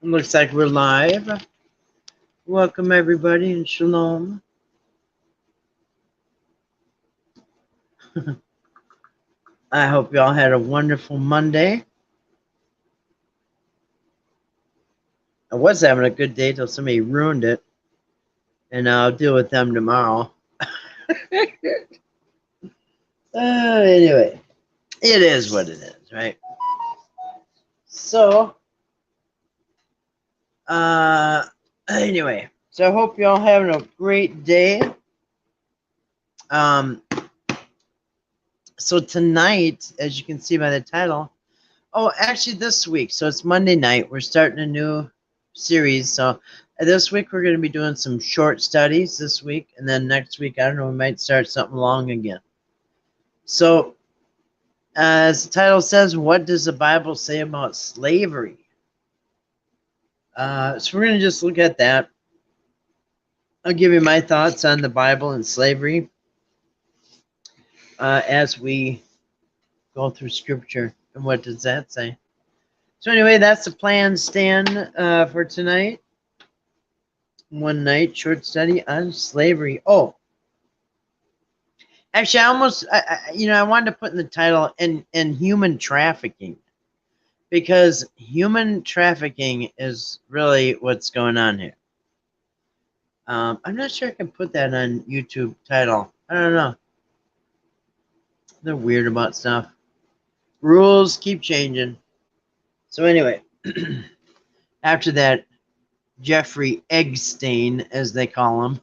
Looks like we're live. Welcome everybody and shalom. I hope y'all had a wonderful Monday. I was having a good day till somebody ruined it, and I'll deal with them tomorrow. Anyway, it is what it is, right? So, anyway, so I hope y'all having a great day. So tonight, as you can see by the title, actually this week, so it's Monday night, we're starting a new series. So this week we're going to be doing some short studies this week, and then next week, I don't know, we might start something long again. So as the title says, what does the Bible say about slavery? So we're going to just look at that. I'll give you my thoughts on the Bible and slavery as we go through scripture. And what does that say? So anyway, that's the plan, Stan, for tonight. One night short study on slavery. Oh, actually, I wanted to put in the title in human trafficking, because human trafficking is really what's going on here. I'm not sure I can put that on YouTube title. I don't know. They're weird about stuff. Rules keep changing. So anyway, after that, Jeffrey Eggstein, as they call him,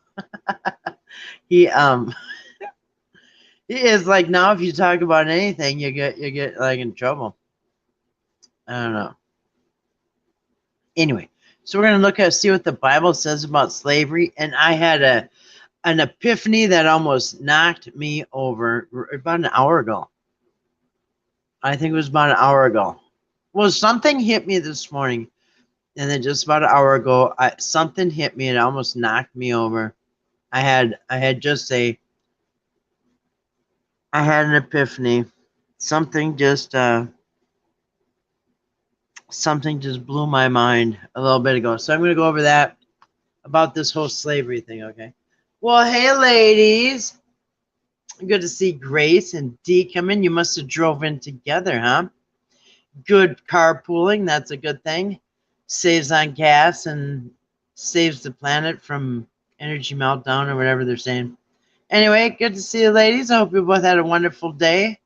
he is like, now if you talk about anything, you get like in trouble. I don't know. Anyway, so we're gonna see what the Bible says about slavery, and I had an epiphany that almost knocked me over about an hour ago. I think it was about an hour ago. Well, something hit me this morning, and then just about an hour ago, something hit me and it almost knocked me over. I had an epiphany. Something just blew my mind a little bit ago. So I'm going to go over that about this whole slavery thing, okay? Well, hey, ladies. Good to see Grace and Dee come in. You must have drove in together, huh? Good carpooling. That's a good thing. Saves on gas and saves the planet from energy meltdown or whatever they're saying. Anyway, good to see you, ladies. I hope you both had a wonderful day.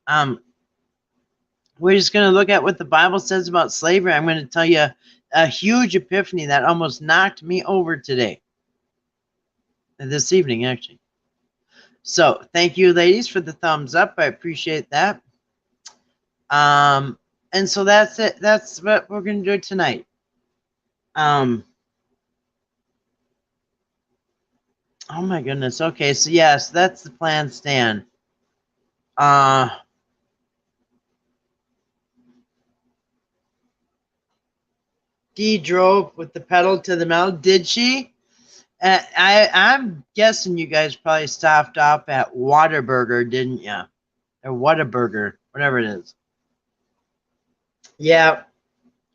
We're just going to look at what the Bible says about slavery. I'm going to tell you a huge epiphany that almost knocked me over today. This evening, actually. So, thank you, ladies, for the thumbs up. I appreciate that. And so that's it. That's what we're going to do tonight. Oh, my goodness. Okay, so yes, that's the plan, Stan. Dee drove with the pedal to the metal. Did she? I'm guessing you guys probably stopped off at Whataburger, didn't you? Or Whataburger, whatever it is. Yeah.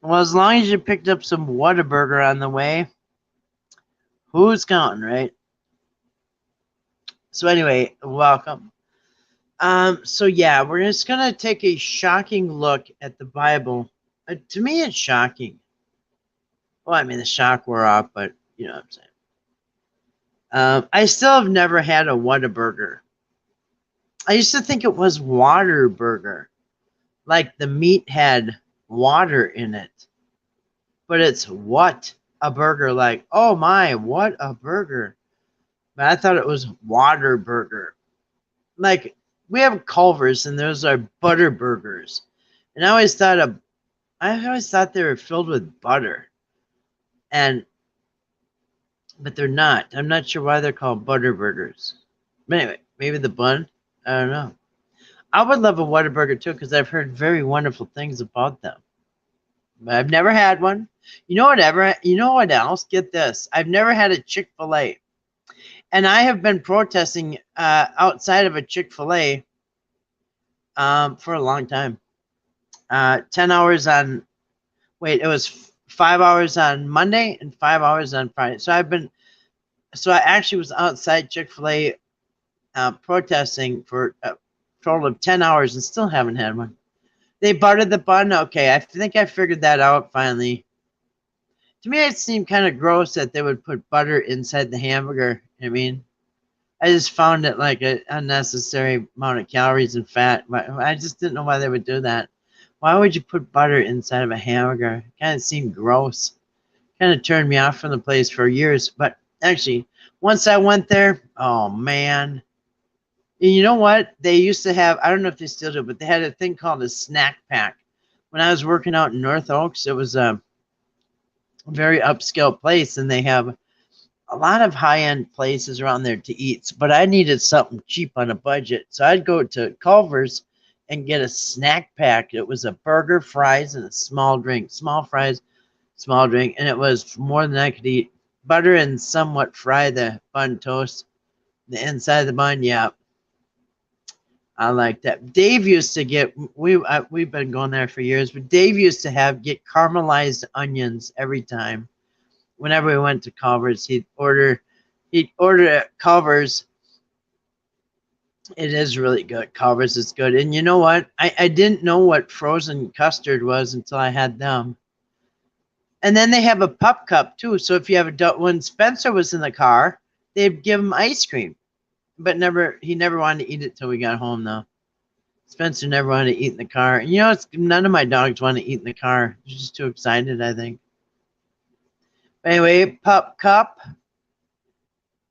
Well, as long as you picked up some Whataburger on the way, who's counting, right? So anyway, welcome. So yeah, we're just gonna take a shocking look at the Bible. To me, it's shocking. Well, I mean, the shock wore off, but you know what I'm saying. I still have never had a Whataburger. I used to think it was Waterburger, like the meat had water in it. But it's what a burger, like, oh my, what a burger. But I thought it was Waterburger. Like, we have Culver's and those are butter burgers. And I always thought they were filled with butter. But they're not. I'm not sure why they're called butter burgers. But anyway, maybe the bun. I don't know. I would love a Whataburger too, because I've heard very wonderful things about them. But I've never had one. You know what else? Get this. I've never had a Chick-fil-A. And I have been protesting outside of a Chick-fil-A for a long time. 10 hours on, wait, it was 5 hours on Monday and 5 hours on Friday. So I actually was outside Chick-fil-A protesting for a total of 10 hours and still haven't had one. They buttered the bun. Okay, I think I figured that out finally. To me, it seemed kind of gross that they would put butter inside the hamburger. I mean, I just found it like an unnecessary amount of calories and fat. But I just didn't know why they would do that. Why would you put butter inside of a hamburger? It kind of seemed gross. Kind of turned me off from the place for years. But actually, once I went there, oh man. And you know what? They used to have, I don't know if they still do, but they had a thing called a snack pack. When I was working out in North Oaks, it was a very upscale place, and they have a lot of high-end places around there to eat. But I needed something cheap on a budget, so I'd go to Culver's and get a snack pack. It was a burger, fries, and a small drink. Small fries, small drink, and it was more than I could eat. Butter and somewhat fry the bun toast. The inside of the bun, yeah. I like that. Dave used to get, we've been going there for years, but Dave used to get caramelized onions every time. Whenever we went to Culver's, he'd order at Culver's. It is really good. Culver's is good. And you know what? I didn't know what frozen custard was until I had them. And then they have a pup cup too. So if you have when Spencer was in the car, they'd give him ice cream. But he never wanted to eat it till we got home, though. Spencer never wanted to eat in the car. You know, none of my dogs want to eat in the car. They're just too excited, I think. But anyway, Pup Cup.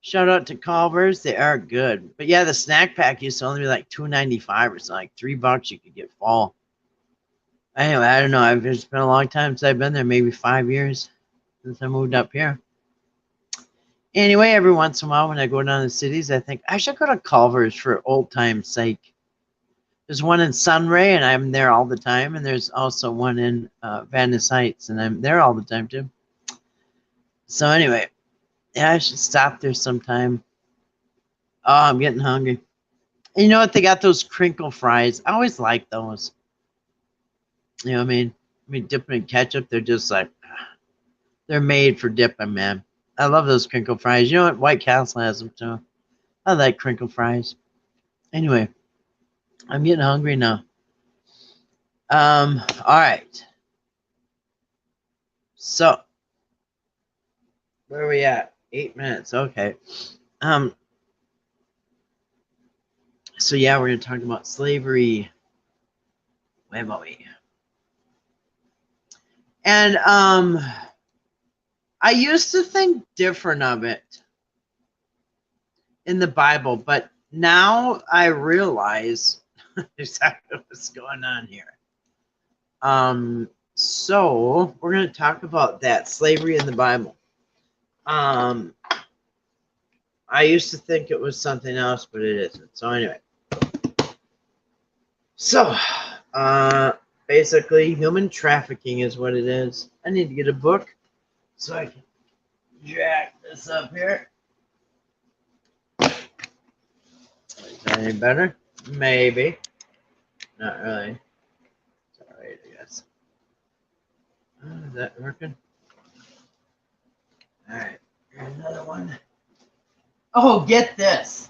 Shout out to Culver's. They are good. But yeah, the snack pack used to only be like $2.95 or something, like $3 you could get full. Anyway, I don't know. It's been a long time since I've been there, maybe 5 years since I moved up here. Anyway, every once in a while when I go down to the cities, I think I should go to Culver's for old time's sake. There's one in Sunray, and I'm there all the time. And there's also one in Venice Heights, and I'm there all the time, too. So anyway, yeah, I should stop there sometime. Oh, I'm getting hungry. And you know what? They got those crinkle fries. I always like those. You know what I mean? Dip them in ketchup. They're just like, they're made for dipping, man. I love those crinkle fries. You know what? White Castle has them too. I like crinkle fries. Anyway, I'm getting hungry now. All right. So, where are we at? 8 minutes. Okay. So yeah, we're gonna talk about slavery. Where are we? And I used to think different of it in the Bible, but now I realize exactly what's going on here. So we're going to talk about that, slavery in the Bible. I used to think it was something else, but it isn't. So anyway. So, basically, human trafficking is what it is. I need to get a book so I can jack this up here. Is that any better? Maybe. Not really. It's all right, I guess. Is that working? All right. Here's another one. Oh, get this.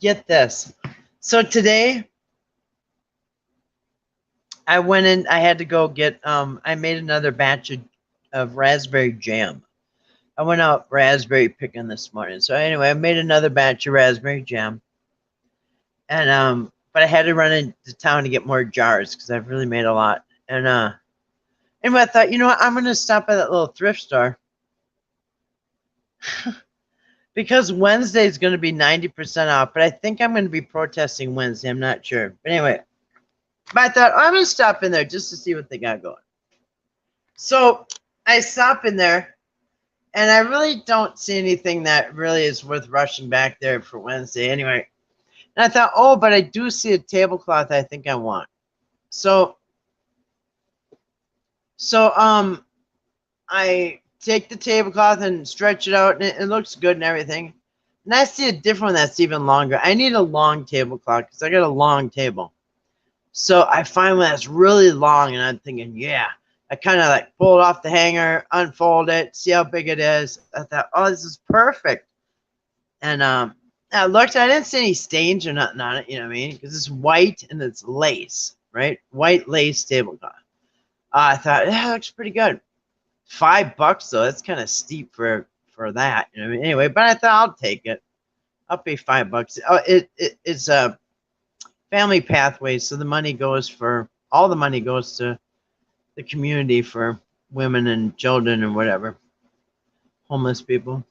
Get this. So today, I went in. I had to go get. I made another batch of raspberry jam. I went out raspberry picking this morning. So anyway, I made another batch of raspberry jam. And but I had to run into town to get more jars because I've really made a lot. And anyway, I thought, you know what, I'm gonna stop by that little thrift store. Because Wednesday is gonna be 90% off, but I think I'm gonna be protesting Wednesday. I'm not sure. But anyway. But I thought, I'm gonna stop in there just to see what they got going. So I stop in there. And I really don't see anything that really is worth rushing back there for Wednesday anyway. And I thought, oh, but I do see a tablecloth I think I want. So I take the tablecloth and stretch it out, and it looks good and everything. And I see a different one that's even longer. I need a long tablecloth because I got a long table. So I find one that's really long, and I'm thinking, yeah. I kind of like pull it off the hanger, unfold it, see how big it is. I thought, oh, this is perfect. And I looked, I didn't see any stains or nothing on it, you know what I mean? Because it's white and it's lace, right? White lace tablecloth. I thought, yeah, that looks pretty good. $5 though, that's kind of steep for that, you know what I mean? Anyway, but I thought I'll take it. I'll pay $5. Oh, it's a family pathway, so the money goes for all the money goes to the community for women and children and whatever, homeless people.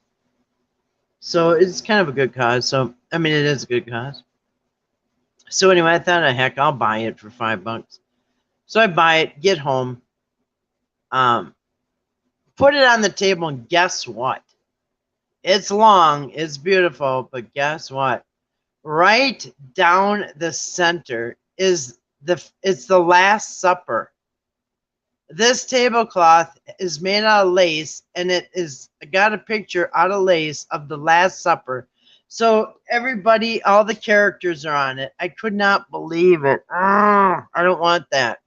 So it's kind of a good cause. So I mean, it is a good cause. So anyway, I thought, heck, I'll buy it for $5. So I buy it, get home, put it on the table, and guess what? It's long, it's beautiful, but guess what? Right down the center is it's the Last Supper. This tablecloth is made out of lace, and it is got a picture out of lace of the Last Supper. So everybody, all the characters are on it. I could not believe it. I don't want that.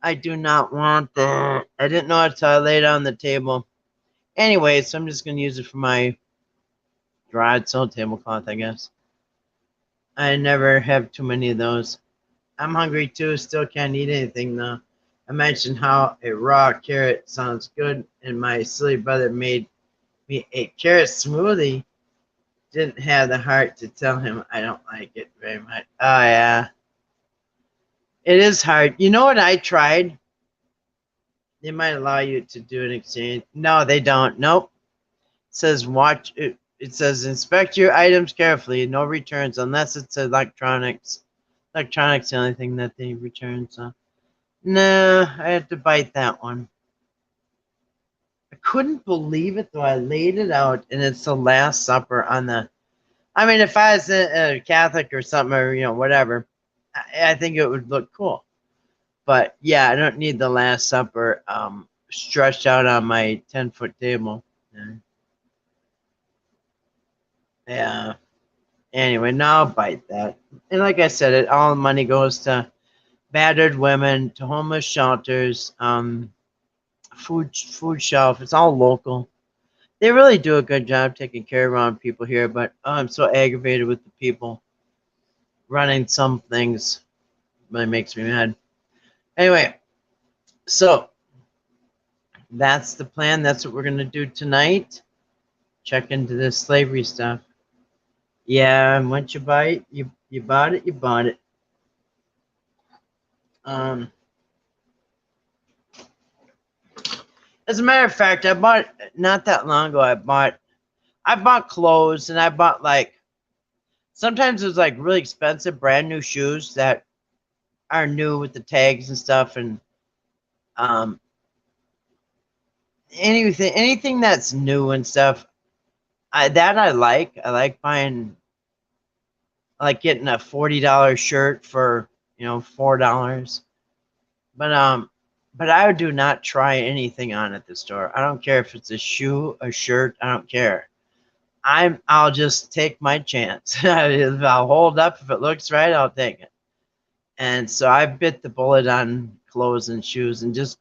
I do not want that. I didn't know it until I laid it on the table. Anyway, so I'm just going to use it for my garage sale tablecloth, I guess. I never have too many of those. I'm hungry too. Still can't eat anything though. I mentioned how a raw carrot sounds good, and my silly brother made me a carrot smoothie. Didn't have the heart to tell him I don't like it very much. Oh, yeah. It is hard. You know what I tried? They might allow you to do an exchange. No, they don't. Nope. It says watch. It says inspect your items carefully. No returns unless it's electronics. Electronics the only thing that they return. So, no, I had to bite that one. I couldn't believe it though. I laid it out, and it's the Last Supper on the. I mean, if I was a Catholic or something, or whatever, I think it would look cool. But yeah, I don't need the Last Supper stretched out on my 10-foot table. Yeah. Anyway, now I'll bite that. And like I said, all the money goes to battered women, to homeless shelters, food shelf. It's all local. They really do a good job taking care of people here, but I'm so aggravated with the people running some things. It really makes me mad. Anyway, so that's the plan. That's what we're going to do tonight. Check into this slavery stuff. Yeah, and once you buy it, you bought it, you bought it. As a matter of fact, I bought not that long ago. I bought clothes, and I bought sometimes it was like really expensive brand new shoes that are new with the tags and stuff, and anything that's new and stuff. I like buying. I like getting a $40 shirt for $4. But I do not try anything on at the store. I don't care if it's a shoe, a shirt. I don't care. I'll just take my chance. If I'll hold up, if it looks right, I'll take it. And so I bit the bullet on clothes and shoes, and just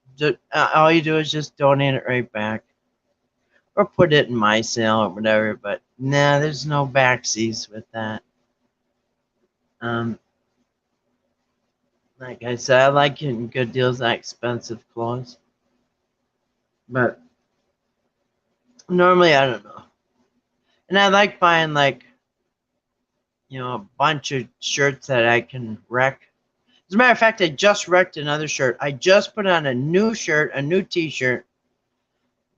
all you do is just donate it right back, or put it in my sale or whatever. But nah, there's no backsies with that. Like I said, I like getting good deals on expensive clothes. But normally, I don't know. And I like buying a bunch of shirts that I can wreck. As a matter of fact, I just wrecked another shirt. I just put on a new shirt, a new t-shirt.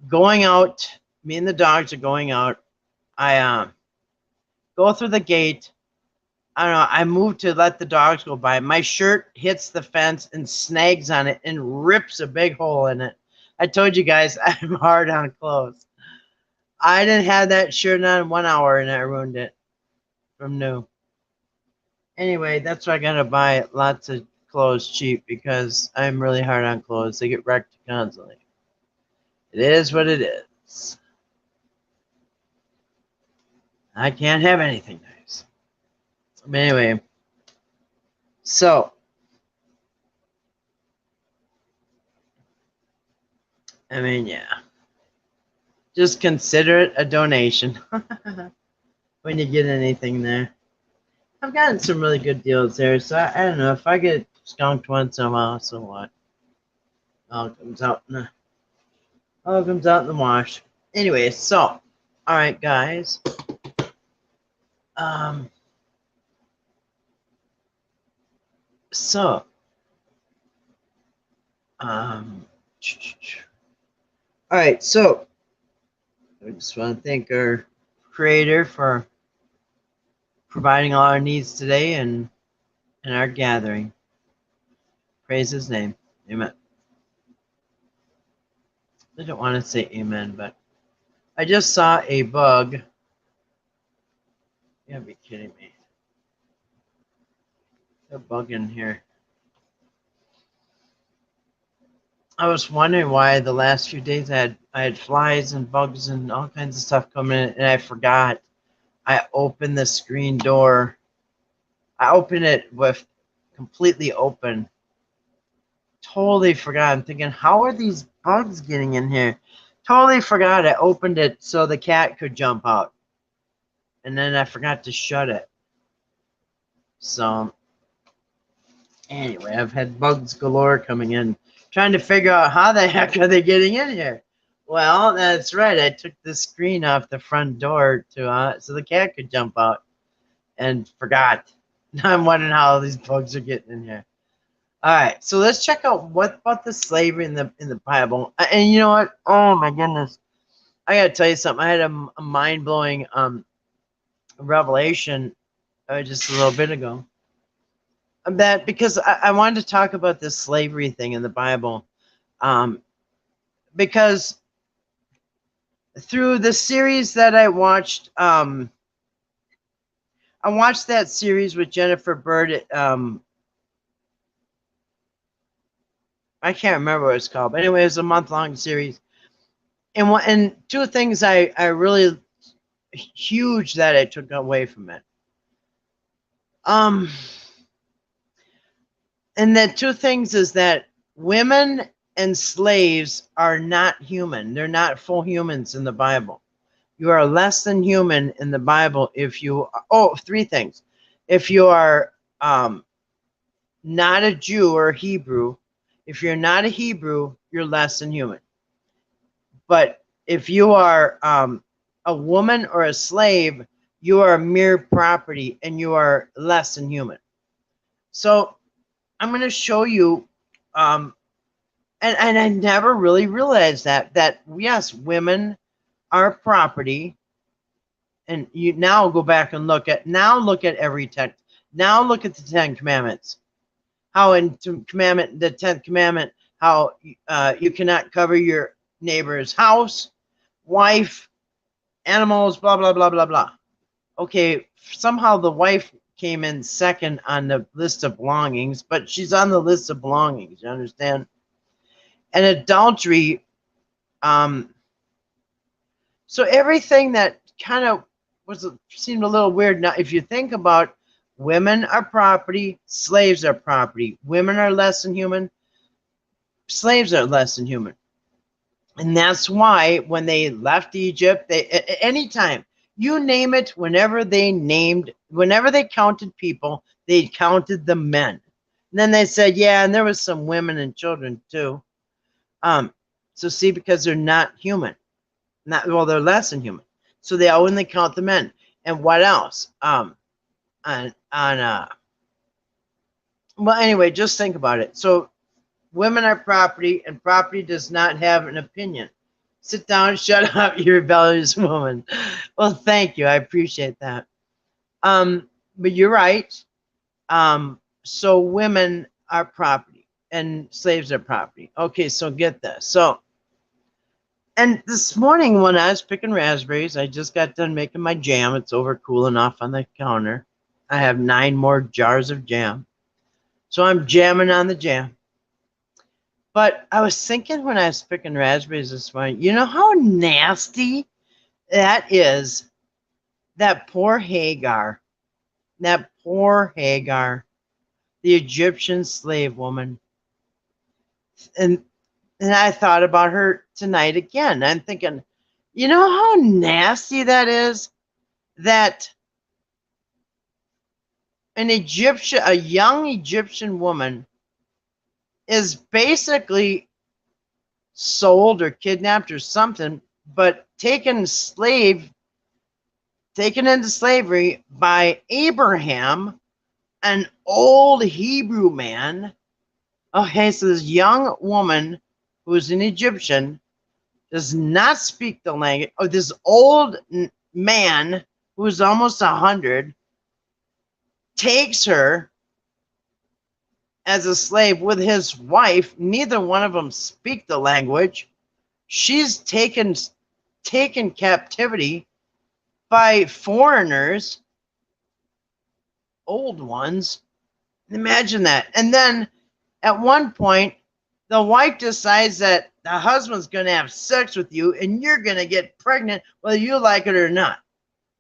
Going out, me and the dogs are going out. I go through the gate. I don't know. I moved to let the dogs go by. My shirt hits the fence and snags on it and rips a big hole in it. I told you guys I'm hard on clothes. I didn't have that shirt on 1 hour, and I ruined it from new. Anyway, that's why I gotta buy lots of clothes cheap, because I'm really hard on clothes. They get wrecked constantly. It is what it is. I can't have anything nice. But anyway, so I mean, yeah, just consider it a donation when you get anything there. I've gotten some really good deals there, so I don't know if I get skunked once in a while, so what? All comes out in the wash. Anyway, so all right, guys. Um, so um, all right, so I just want to thank our Creator for providing all our needs today and our gathering. Praise His name. Amen. I don't want to say amen, but I just saw a bug. You gotta be kidding me. A bug in here. I was wondering why the last few days I had flies and bugs and all kinds of stuff coming in, and I forgot. I opened the screen door. I opened it with completely open. Totally forgot. I'm thinking, how are these bugs getting in here? Totally forgot. I opened it so the cat could jump out. And then I forgot to shut it. So, anyway, I've had bugs galore coming in, trying to figure out how the heck are they getting in here. Well, that's right. I took the screen off the front door to so the cat could jump out, and forgot. Now I'm wondering how these bugs are getting in here. All right, so let's check out what about the slavery in the Bible. And you know what? Oh my goodness, I gotta tell you something. I had a mind blowing revelation just a little bit ago. That because I wanted to talk about this slavery thing in the Bible, because through the series that I watched that series with Jennifer Bird. I can't remember what it's called, but anyway, it was a month-long series. And two things I really huge that I took away from it. And the two things is that women and slaves are not human. They're not full humans in the Bible. You are less than human in the Bible if you, three things. If you are not a Jew or a Hebrew, if you're not a Hebrew, you're less than human. But if you are a woman or a slave, you are mere property and you are less than human. So I'm going to show you, and I never really realized that yes, women are property. And you now go back and look at every text. Now look at the 10 Commandments. How in the 10th commandment, how you cannot cover your neighbor's house, wife, animals, blah, blah, blah, blah, blah. Okay, somehow the wife came in second on the list of belongings, but she's on the list of belongings, you understand? And adultery, so everything that kind of seemed a little weird. Now, if you think about women are property, slaves are property. Women are less than human, slaves are less than human. And that's why when they left Egypt, anytime, you name it, whenever they counted people, they counted the men. And then they said, yeah, and there was some women and children too. So see, because they're not human. They're less than human. So they only count the men. And what else? Well, anyway, just think about it. So women are property, and property does not have an opinion. Sit down, shut up, you rebellious woman. Well, thank you. I appreciate that. But you're right. So women are property and slaves are property. Okay, so get this. So, and this morning when I was picking raspberries, I just got done making my jam. It's over cooling off on the counter. I have 9 more jars of jam. So I'm jamming on the jam. But I was thinking when I was picking raspberries this morning, you know how nasty that is That poor Hagar. That poor Hagar, the Egyptian slave woman. And I thought about her tonight again. I'm thinking, you know how nasty that is? That a young Egyptian woman is basically sold or kidnapped or something, but taken into slavery by Abraham, an old Hebrew man. Okay, so this young woman who's an Egyptian does not speak the language. Oh, this old man who's almost 100 takes her as a slave with his wife. Neither one of them speak the language. She's taken captivity by foreigners, old ones. Imagine that. And then at one point, the wife decides that the husband's going to have sex with you and you're going to get pregnant whether you like it or not.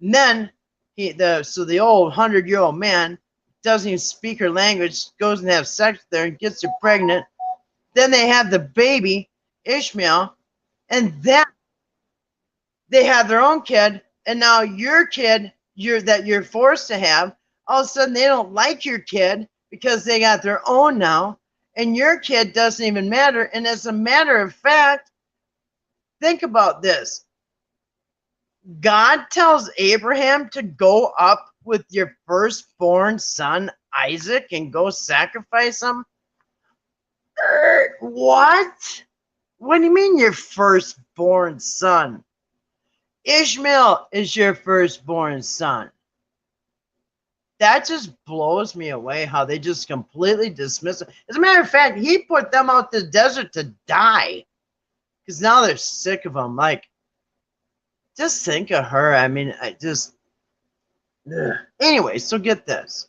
And then the old 100-year-old man doesn't even speak her language, goes and has sex with her and gets her pregnant. Then they have the baby, Ishmael, and then they have their own kid, and now your kid that you're forced to have, all of a sudden they don't like your kid because they got their own now, and your kid doesn't even matter. And as a matter of fact, think about this. God tells Abraham to go up with your firstborn son, Isaac, and go sacrifice him. What? What do you mean your firstborn son? Ishmael is your firstborn son. That just blows me away how they just completely dismiss it. As a matter of fact, he put them out the desert to die because now they're sick of him. Like, just think of her. I mean, anyway, so get this.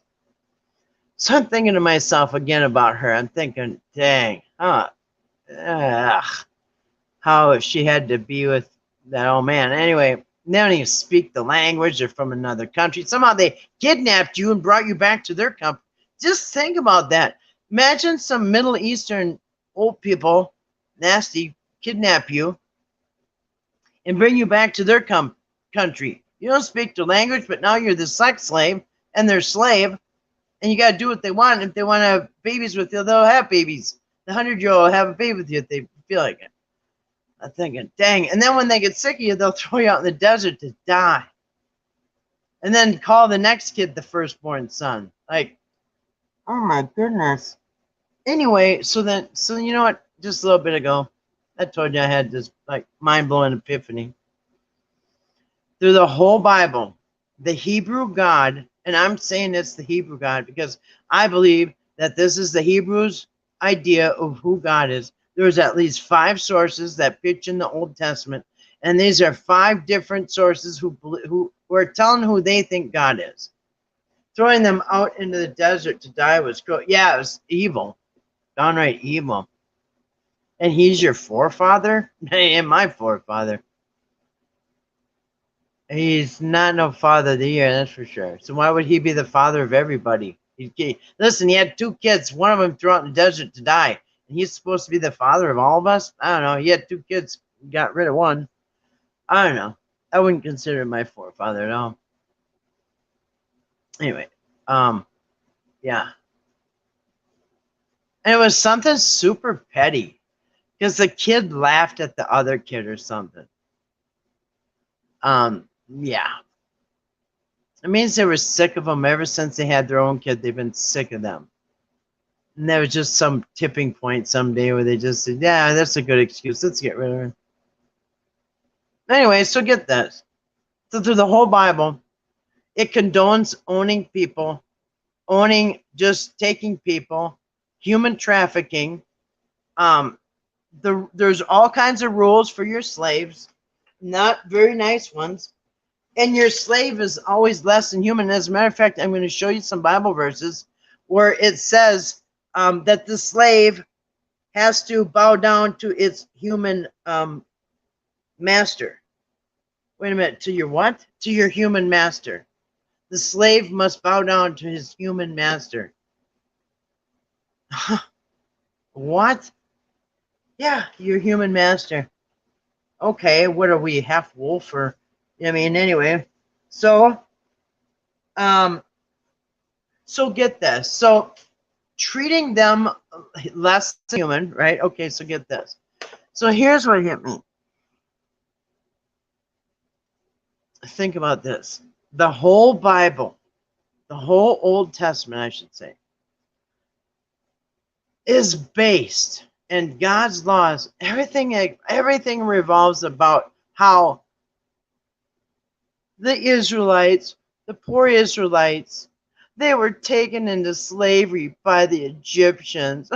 So I'm thinking to myself again about her. I'm thinking, dang, how she had to be with that old man. Anyway, they don't even speak the language. They're from another country. Somehow they kidnapped you and brought you back to their country. Just think about that. Imagine some Middle Eastern old people, nasty, kidnap you and bring you back to their country. You don't speak the language, but now you're the sex slave and their slave, and you got to do what they want. If they want to have babies with you, they'll have babies. The 100-year-old will have a baby with you if they feel like it. I'm thinking, dang. And then when they get sick of you, they'll throw you out in the desert to die. And then call the next kid the firstborn son. Like, oh my goodness. Anyway, so you know what? Just a little bit ago, I told you I had this like mind-blowing epiphany. Through the whole Bible, the Hebrew God, and I'm saying it's the Hebrew God because I believe that this is the Hebrews' idea of who God is. There's at least 5 sources that pitch in the Old Testament, and these are 5 different sources who are telling who they think God is. Throwing them out into the desert to die was cool. Yeah, it was evil, downright evil. And he's your forefather? He ain't my forefather. He's not no father of the year, that's for sure. So why would he be the father of everybody? Listen, he had 2 kids. One of them threw out in the desert to die. And he's supposed to be the father of all of us? I don't know. He had 2 kids. Got rid of one. I don't know. I wouldn't consider him my forefather at all. Anyway, yeah. And it was something super petty because the kid laughed at the other kid or something. Yeah. It means they were sick of them ever since they had their own kid. They've been sick of them. And there was just some tipping point someday where they just said, yeah, that's a good excuse. Let's get rid of her. Anyway, so get this. So through the whole Bible, it condones owning people, just taking people, human trafficking. There's all kinds of rules for your slaves, not very nice ones. And your slave is always less than human. As a matter of fact, I'm going to show you some Bible verses where it says that the slave has to bow down to its human master. Wait a minute. To your what? To your human master. The slave must bow down to his human master. What? Yeah, your human master. Okay, what are we, half wolf or? I mean, anyway. So, um, so get this. So treating them less human, right? Okay, so get this. So here's what hit me. Think about this. The whole Bible, the whole Old Testament, I should say, is based in God's laws. Everything revolves about how the Israelites, the poor Israelites, they were taken into slavery by the Egyptians.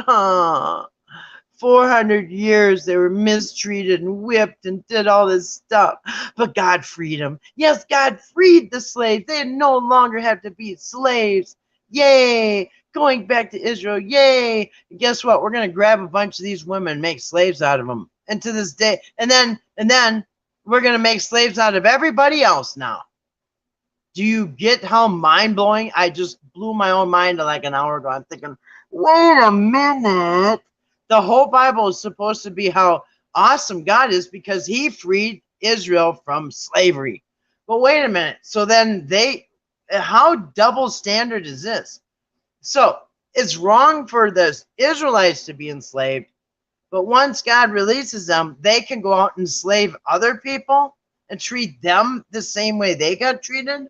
400 years they were mistreated and whipped and did all this stuff. But God freed them. Yes, God freed the slaves. They no longer have to be slaves. Yay! Going back to Israel. Yay! And guess what? We're going to grab a bunch of these women and make slaves out of them. And to this day, and then we're going to make slaves out of everybody else now. Do you get how mind-blowing? I just blew my own mind like an hour ago. I'm thinking, wait a minute. The whole Bible is supposed to be how awesome God is because he freed Israel from slavery. But wait a minute. So then how double standard is this? So it's wrong for the Israelites to be enslaved, but once God releases them, they can go out and enslave other people and treat them the same way they got treated?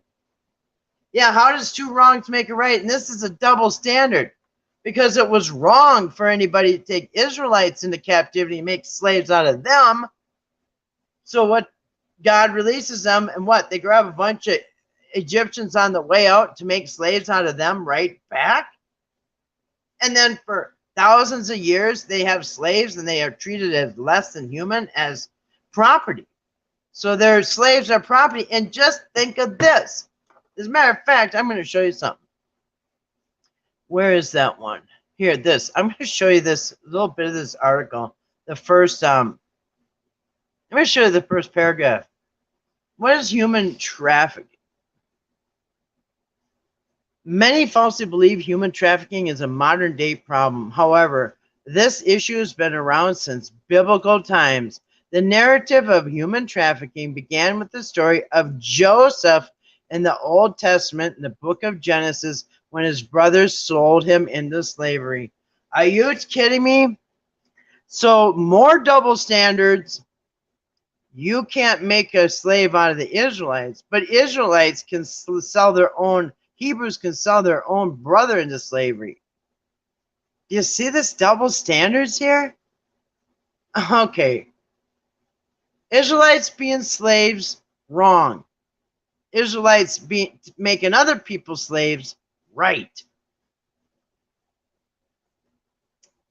Yeah, how does two wrongs make a right? And this is a double standard because it was wrong for anybody to take Israelites into captivity and make slaves out of them. So what? God releases them, and what? They grab a bunch of Egyptians on the way out to make slaves out of them right back. And then for thousands of years, they have slaves and they are treated as less than human, as property. So their slaves are property. And just think of this. As a matter of fact, I'm going to show you something. Where is that one? Here, this. I'm going to show you this, a little bit of this article. The first, I'm going to show you the first paragraph. What is human trafficking? Many falsely believe human trafficking is a modern day problem. However, this issue has been around since biblical times. The narrative of human trafficking began with the story of Joseph in the Old Testament, in the book of Genesis, when his brothers sold him into slavery. Are you kidding me? So more double standards. You can't make a slave out of the Israelites, but Israelites can sell their own, Hebrews can sell their own brother into slavery. Do you see this double standards here? Okay. Israelites being slaves, wrong. Israelites making other people slaves, right.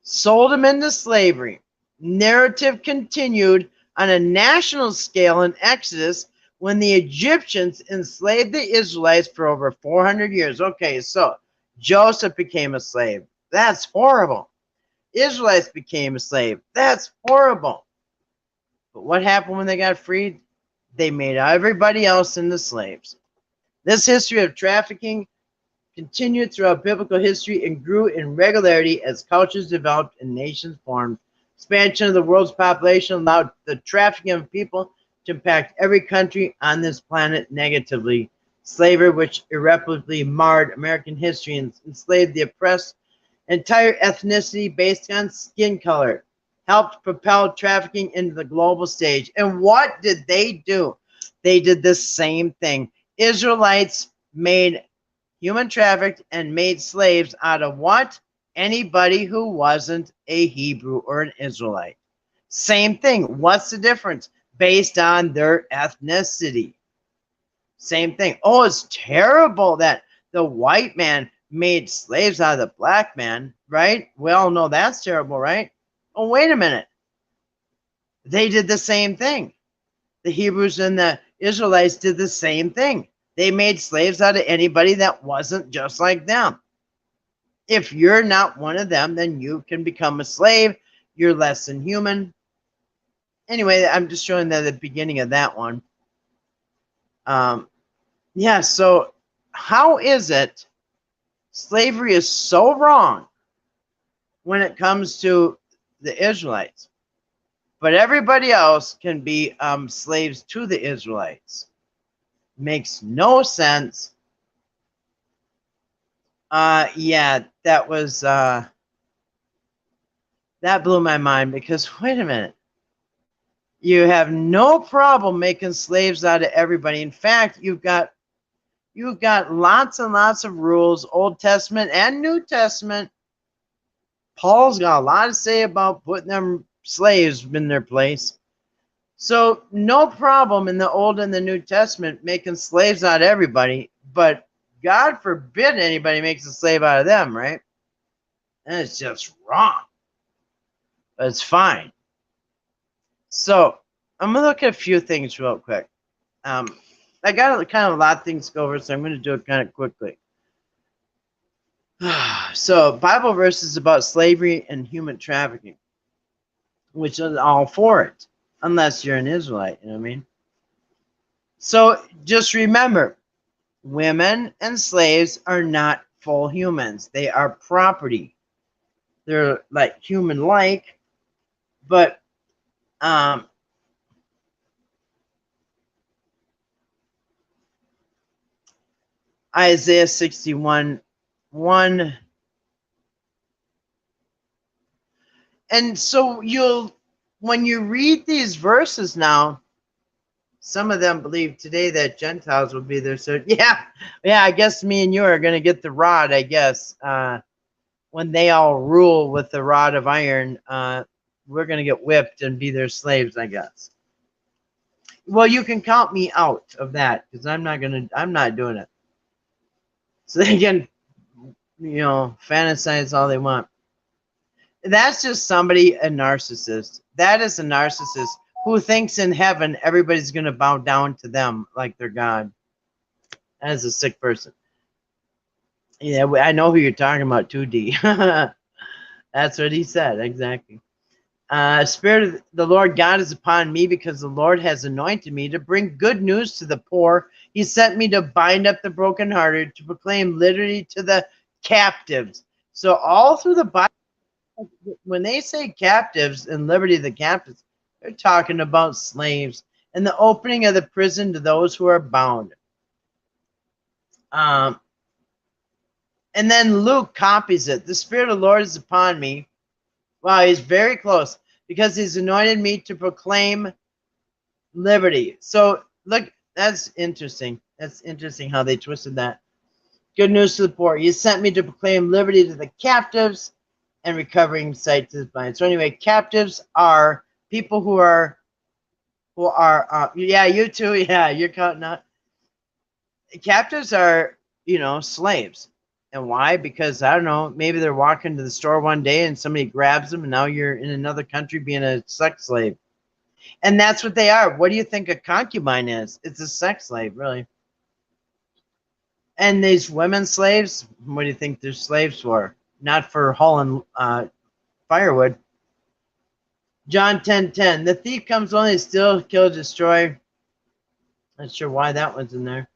Sold them into slavery. Narrative continued on a national scale in Exodus when the Egyptians enslaved the Israelites for over 400 years. Okay, so Joseph became a slave. That's horrible. Israelites became a slave. That's horrible. But what happened when they got freed? They made everybody else into slaves. This history of trafficking continued throughout biblical history and grew in regularity as cultures developed and nations formed. Expansion of the world's population allowed the trafficking of people to impact every country on this planet negatively. Slavery, which irreparably marred American history and enslaved the oppressed entire ethnicity based on skin color, helped propel trafficking into the global stage. And what did they do? They did the same thing. Israelites made human trafficked and made slaves out of what? Anybody who wasn't a Hebrew or an Israelite. Same thing. What's the difference? Based on their ethnicity. Same thing. Oh, it's terrible that the white man made slaves out of the black man, right? We all know that's terrible, right? Oh, wait a minute. They did the same thing. The Hebrews and the Israelites did the same thing. They made slaves out of anybody that wasn't just like them. If you're not one of them, then you can become a slave. You're less than human. Anyway, I'm just showing that at the beginning of that one. Yeah, so how is it slavery is so wrong when it comes to the Israelites, but everybody else can be slaves to the Israelites? Makes no sense. Yeah, that was that blew my mind, because wait a minute. You have no problem making slaves out of everybody. In fact, you've got lots and lots of rules, Old Testament and New Testament. Paul's got a lot to say about putting them slaves in their place. So no problem in the Old and the New Testament making slaves out of everybody, but God forbid anybody makes a slave out of them, right? And it's just wrong. But it's fine. So I'm gonna look at a few things real quick. I got kind of a lot of things to go over, so I'm going to do it kind of quickly. So, Bible verses about slavery and human trafficking, which is all for it, unless you're an Israelite, you know what I mean? So, just remember, women and slaves are not full humans. They are property. They're like human-like, but Isaiah 61:1. And so when you read these verses now, some of them believe today that Gentiles will be there. So yeah, I guess me and you are going to get the rod, I guess. When they all rule with the rod of iron, we're going to get whipped and be their slaves, I guess. Well, you can count me out of that, because I'm not doing it. So they can, fantasize all they want. That's just somebody, a narcissist. That is a narcissist who thinks in heaven everybody's going to bow down to them like they're God. As a sick person. Yeah, I know who you're talking about, 2D. That's what he said, exactly. Spirit of the Lord God is upon me, because the Lord has anointed me to bring good news to the poor. He sent me to bind up the brokenhearted, to proclaim liberty to the captives. So all through the Bible, when they say captives and liberty to the captives, they're talking about slaves and the opening of the prison to those who are bound. And then Luke copies it. The Spirit of the Lord is upon me. Wow, he's very close, because he's anointed me to proclaim liberty. So look, that's interesting. That's interesting how they twisted that. Good news to the poor. He sent me to proclaim liberty to the captives and recovering sight to the blind. So anyway, captives are people who are yeah, you too. Yeah, you're counting out. Captives are, slaves. And why? Because, I don't know, maybe they're walking to the store one day and somebody grabs them, and now you're in another country being a sex slave. And that's what they are. What do you think a concubine is? It's a sex slave, really. And these women slaves, what do you think they're slaves for? Not for hauling firewood. John 10:10. The thief comes only to steal, kill, destroy. Not sure why that one's in there.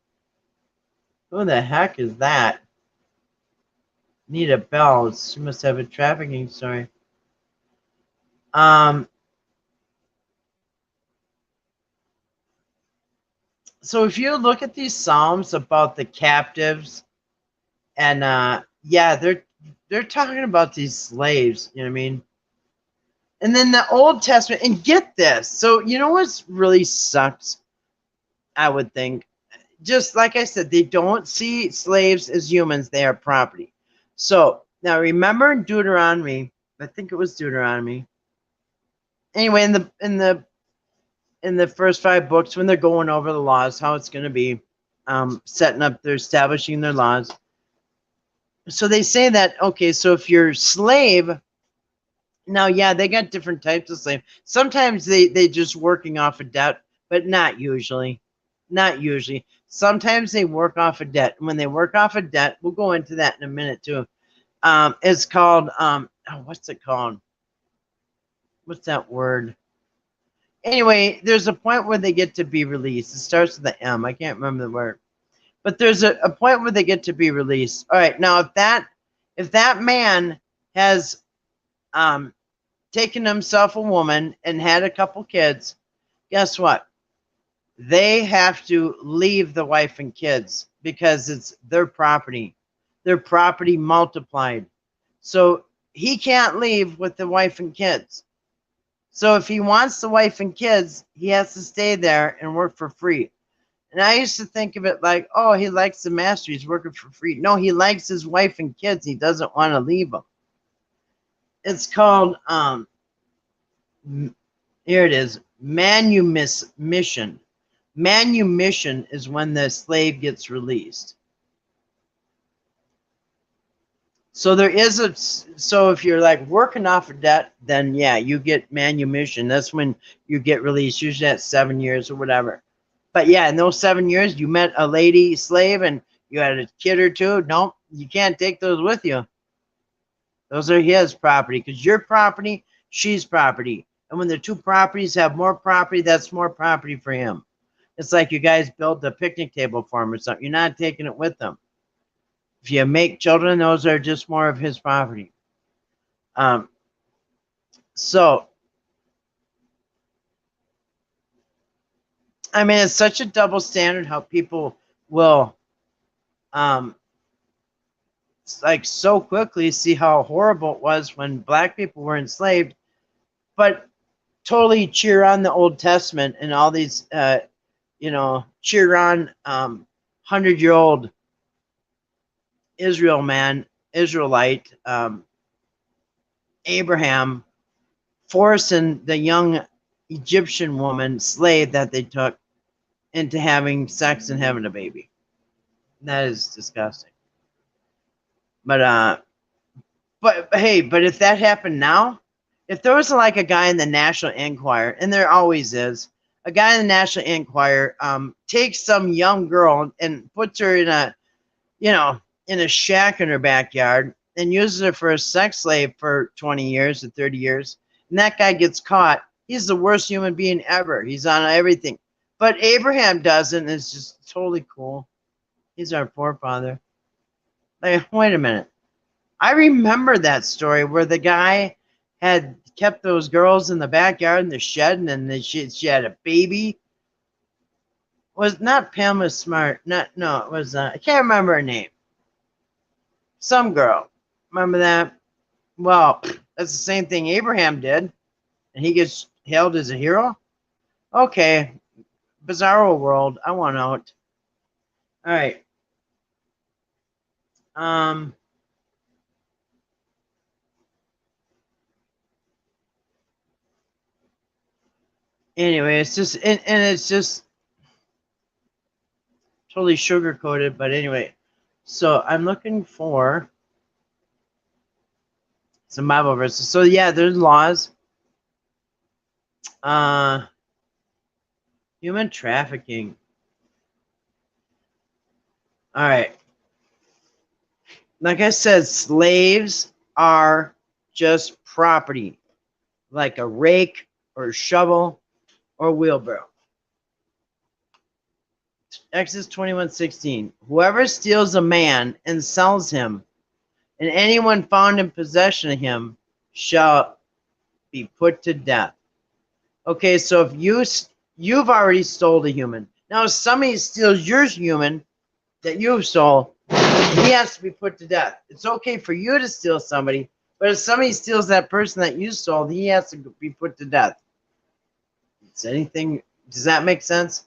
Who the heck is that? Nita Bells. She must have a trafficking story. So if you look at these Psalms about the captives, and yeah, they're talking about these slaves, you know what I mean? And then the Old Testament, and get this. So you know what's really sucks, I would think? Just like I said, they don't see slaves as humans, they are property. So now remember in Deuteronomy, I think it was Deuteronomy. Anyway, in the first 5 books, when they're going over the laws, how it's going to be, they're establishing their laws. So they say that, okay, so if you're a slave, now, yeah, they got different types of slave. Sometimes they just working off of debt, but not usually. Not usually. Sometimes they work off of debt. When they work off of debt, we'll go into that in a minute too. It's called, what's it called? What's that word? Anyway, there's a point where they get to be released. It starts with the M. I can't remember the word. But there's a point where they get to be released. All right, now if that man has taken himself a woman and had a couple kids, guess what? They have to leave the wife and kids because it's their property multiplied. So he can't leave with the wife and kids. So if he wants the wife and kids, he has to stay there and work for free. And I used to think of it like, oh, he likes the master, he's working for free. No, he likes his wife and kids. He doesn't want to leave them. It's called, here it is, manumission. Manumission is when the slave gets released. So there is so if you're like working off of debt, then yeah, you get manumission. That's when you get released, usually at 7 years or whatever. But yeah, in those 7 years, you met a lady slave and you had a kid or two. No, you can't take those with you. Those are his property because your property, she's property. And when the two properties have more property, that's more property for him. It's like you guys built a picnic table for him or something. You're not taking it with them. If you make children, those are just more of his property. So, I mean, it's such a double standard how people will, like so quickly see how horrible it was when black people were enslaved, but totally cheer on the Old Testament and all these, cheer on 100-year-old Israelite, Abraham, forcing the young Egyptian woman slave that they took into having sex and having a baby. That is disgusting. But hey, but if that happened now, if there was like a guy in the National Enquirer, and there always is, a guy in the National Enquirer takes some young girl and puts her in a, in a shack in her backyard and uses her for a sex slave for 20 years or 30 years, and that guy gets caught, he's the worst human being ever. He's on everything. But Abraham doesn't. It's just totally cool. He's our forefather. Like, wait a minute. I remember that story where the guy had kept those girls in the backyard in the shed, and then she had a baby. It was not Pamela Smart. It was, I can't remember her name. Some girl. Remember that? Well, that's the same thing Abraham did. And he gets hailed as a hero? Okay. Bizarro world. I want out. All right. Anyway, it's just, and it's just totally sugar coated. But anyway, so I'm looking for some Bible verses. So yeah, there's laws. Human trafficking. All right. Like I said, slaves are just property, like a rake or a shovel or a wheelbarrow. Exodus 21:16. Whoever steals a man and sells him, and anyone found in possession of him shall be put to death. Okay, so if you've already stole a human. Now, if somebody steals your human that you stole, he has to be put to death. It's okay for you to steal somebody, but if somebody steals that person that you stole, he has to be put to death. Does that make sense?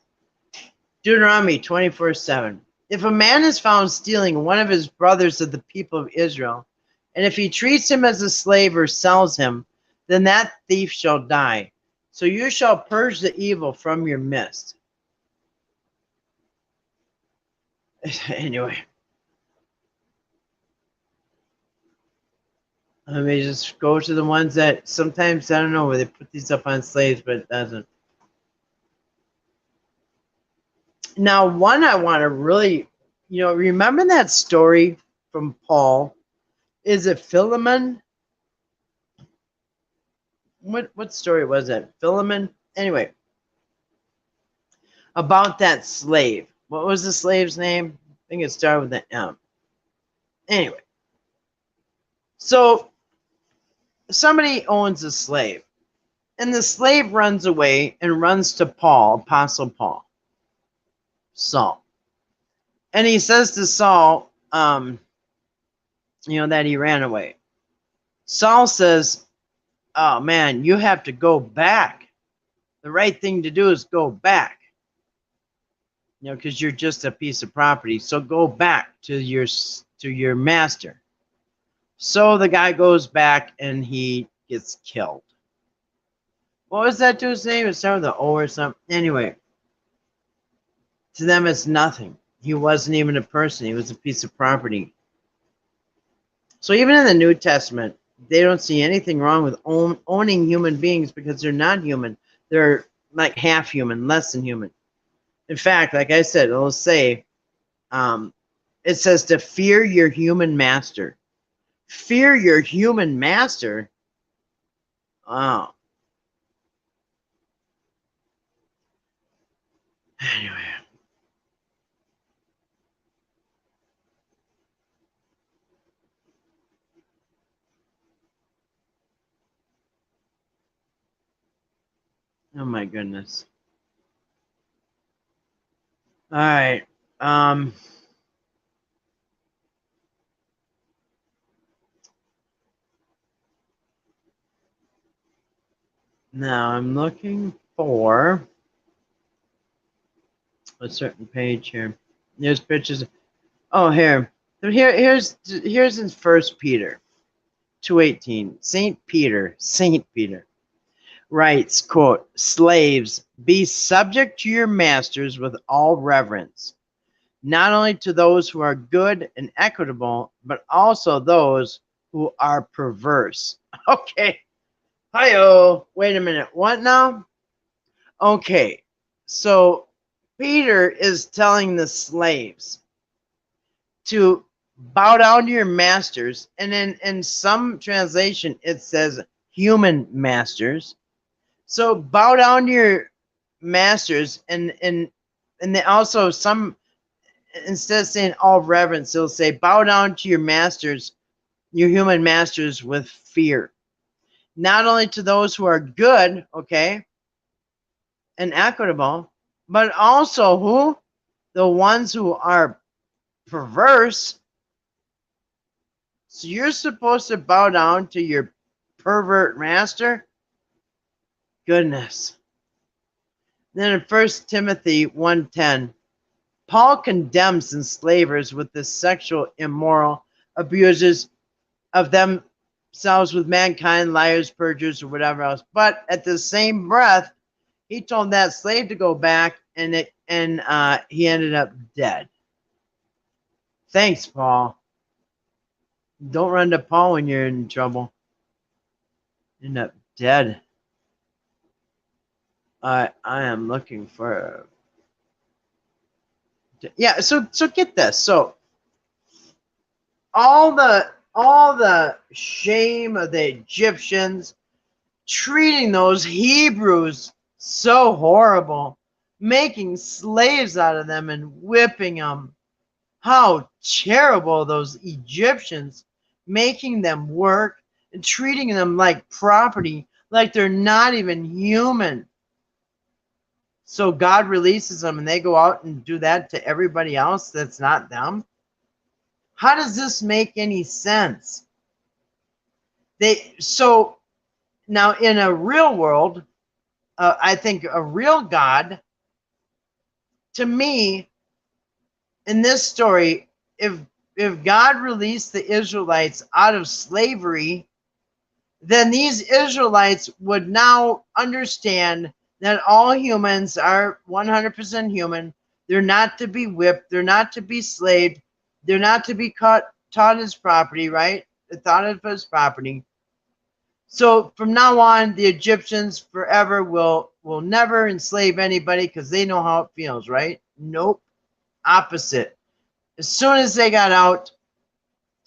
Deuteronomy 24:7. If a man is found stealing one of his brothers of the people of Israel, and if he treats him as a slave or sells him, then that thief shall die. So you shall purge the evil from your midst. Anyway. Let me just go to the ones that sometimes, I don't know, where they put these up on slaves, but it doesn't. Now, one I want to really, remember that story from Paul? Is it Philemon? What story was that? Philemon? Anyway, about that slave. What was the slave's name? I think it started with an M. Anyway, so somebody owns a slave, and the slave runs away and runs to Paul, Apostle Paul, Saul. And he says to Saul, that he ran away. Saul says, oh man, you have to go back. The right thing to do is go back. Because you're just a piece of property. So go back to your master. So the guy goes back and he gets killed. What was that dude's name? It started with an O or something. Anyway, to them it's nothing. He wasn't even a person. He was a piece of property. So even in the New Testament, they don't see anything wrong with owning human beings because they're not human. They're like half human, less than human. In fact, like I said, it'll say, it says to fear your human master. Fear your human master? Oh. Anyway. Oh my goodness. All right. Now I'm looking for a certain page here. There's pictures. Oh, here's in 1 Peter 2:18. Saint Peter writes, quote, slaves, be subject to your masters with all reverence, not only to those who are good and equitable, but also those who are perverse. Okay. Hi-oh. Wait a minute. What now? Okay. So Peter is telling the slaves to bow down to your masters. And in some translation, it says human masters. So bow down to your masters. And they also, some, instead of saying all reverence, they'll say bow down to your masters, your human masters, with fear. Not only to those who are good, okay, and equitable, but also who? The ones who are perverse. So you're supposed to bow down to your pervert master? Goodness. Then in 1 Timothy 1:10, Paul condemns enslavers with the sexual immoral abusers of themselves with mankind, liars, perjurers, or whatever else. But at the same breath, he told that slave to go back, and he ended up dead. Thanks, Paul. Don't run to Paul when you're in trouble. End up dead. I am looking for. Yeah. So get this. So all the shame of the Egyptians treating those Hebrews so horrible, making slaves out of them and whipping them. How terrible those Egyptians, making them work and treating them like property, like they're not even human. So God releases them and they go out and do that to everybody else that's not them. How does this make any sense? So now in a real world, I think a real God, to me, in this story, if God released the Israelites out of slavery, then these Israelites would now understand that all humans are 100% human. They're not to be whipped. They're not to be slaved. They're not to be taught as property, right? Thought of as property. So from now on, the Egyptians forever will never enslave anybody because they know how it feels, right? Nope. Opposite. As soon as they got out,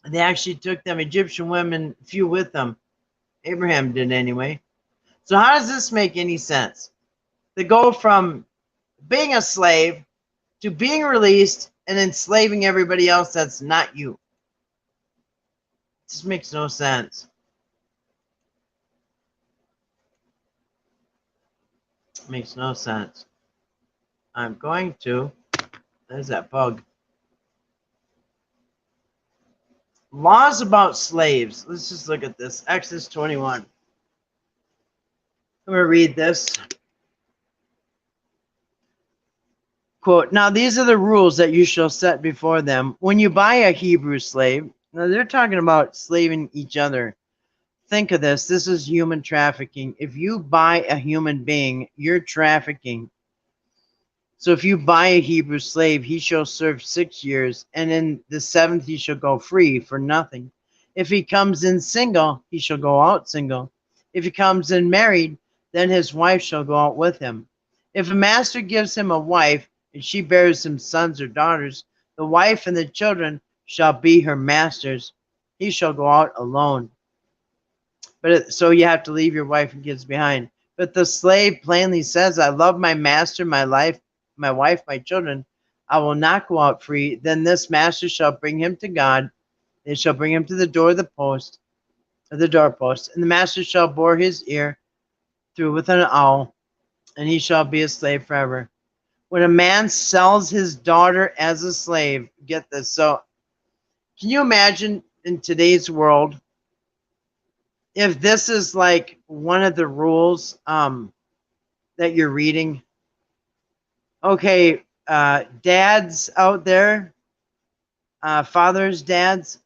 they actually took them Egyptian women, few with them. Abraham did anyway. So how does this make any sense? They go from being a slave to being released and enslaving everybody else that's not you. It just makes no sense. It makes no sense. I'm going to, there's that bug. Laws about slaves. Let's just look at this. Exodus 21. I'm going to read this. Quote, now these are the rules that you shall set before them. When you buy a Hebrew slave, now they're talking about slaving each other. Think of this. This is human trafficking. If you buy a human being, you're trafficking. So if you buy a Hebrew slave, he shall serve 6 years, and in the 7th he shall go free for nothing. If he comes in single, he shall go out single. If he comes in married, then his wife shall go out with him. If a master gives him a wife, and she bears him sons or daughters, the wife and the children shall be her master's. He shall go out alone. So you have to leave your wife and kids behind. But the slave plainly says, I love my master, my wife, my children. I will not go out free. Then this master shall bring him to God. They shall bring him to the door of the doorpost, and the master shall bore his ear through with an awl, and he shall be a slave forever. When a man sells his daughter as a slave, get this. So can you imagine in today's world, if this is like one of the rules that you're reading? Okay, dads out there, fathers, dads,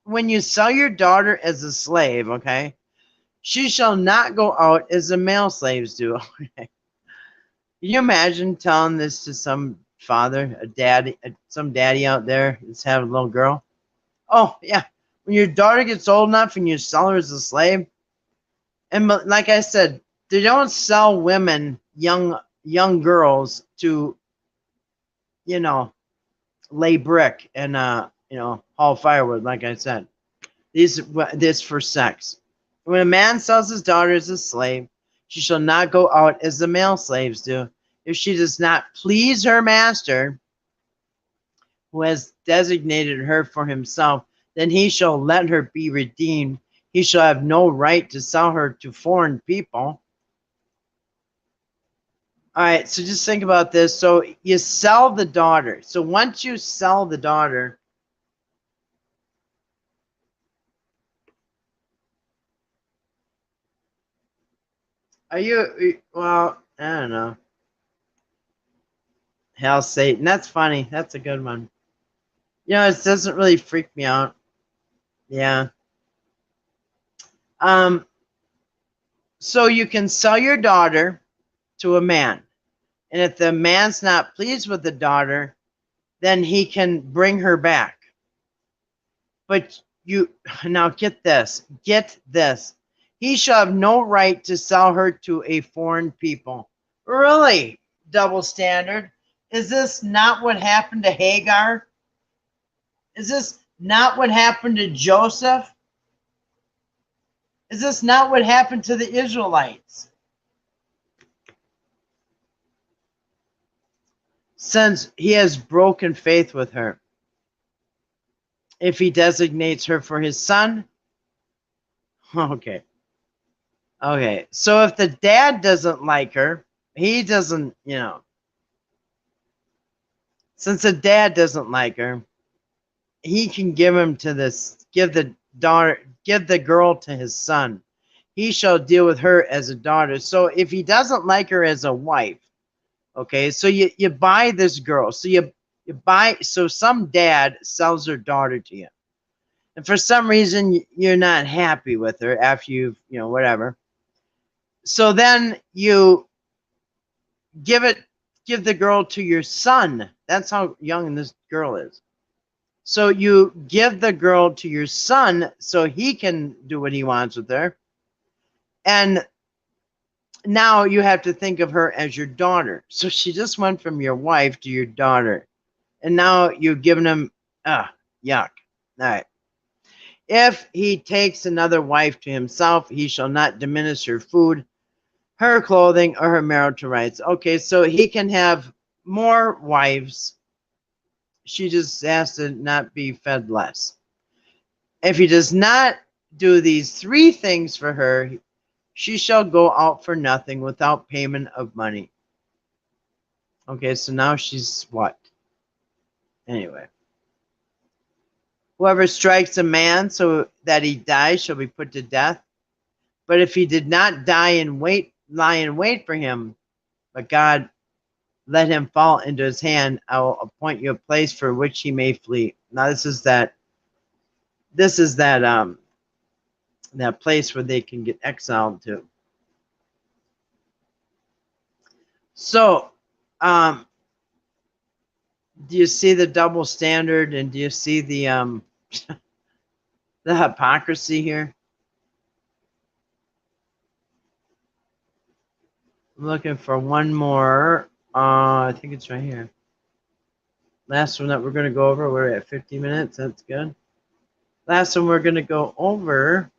when you sell your daughter as a slave, okay, she shall not go out as the male slaves do. Okay. Can you imagine telling this to some father, some daddy out there that's having a little girl? Oh, yeah. When your daughter gets old enough and you sell her as a slave, and like I said, they don't sell women, young girls, to, lay brick and, haul firewood, like I said. This for sex. When a man sells his daughter as a slave, she shall not go out as the male slaves do. If she does not please her master, who has designated her for himself, then he shall let her be redeemed. He shall have no right to sell her to foreign people. All right, so just think about this. So you sell the daughter. So once you sell the daughter, well, I don't know. Hell, Satan. That's funny. That's a good one. It doesn't really freak me out. Yeah. So you can sell your daughter to a man. And if the man's not pleased with the daughter, then he can bring her back. But now get this. He shall have no right to sell her to a foreign people. Really? Double standard. Is this not what happened to Hagar? Is this not what happened to Joseph? Is this not what happened to the Israelites? Since he has broken faith with her. If he designates her for his son. Okay. So if the dad doesn't like her, he doesn't, since the dad doesn't like her, he can give the girl to his son. He shall deal with her as a daughter. So if he doesn't like her as a wife, okay, so you buy this girl. So so some dad sells their daughter to you. And for some reason you're not happy with her after you've, whatever. So then you give the girl to your son. That's how young this girl is. So you give the girl to your son so he can do what he wants with her. And now you have to think of her as your daughter. So she just went from your wife to your daughter. And now you've given him, yuck. All right. If he takes another wife to himself, he shall not diminish her food. her clothing, or her marital rights. Okay, so he can have more wives. She just has to not be fed less. If he does not do these three things for her, she shall go out for nothing without payment of money. Okay, so now she's what? Anyway. Whoever strikes a man so that he dies shall be put to death. But if he did not lie in wait for him, but God let him fall into his hand, I will appoint you a place for which he may flee. Now this is that that place where they can get exiled to. So do you see the double standard, and do you see the the hypocrisy here? I'm looking for one more. I think it's right here. Last one that we're going to go over. We're at 50 minutes. That's good. Last one we're going to go over.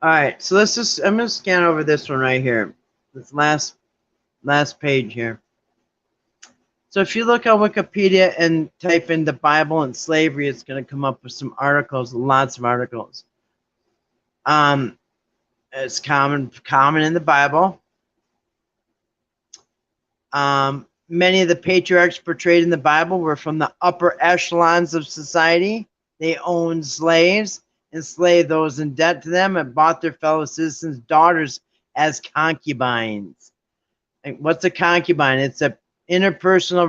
All right. So I'm going to scan over this one right here. This last page here. So if you look on Wikipedia and type in the Bible and slavery, it's going to come up with some articles, lots of articles. It's common in the Bible. Many of the patriarchs portrayed in the Bible were from the upper echelons of society. They owned slaves, enslaved those in debt to them, and bought their fellow citizens' daughters as concubines. And what's a concubine? It's a interpersonal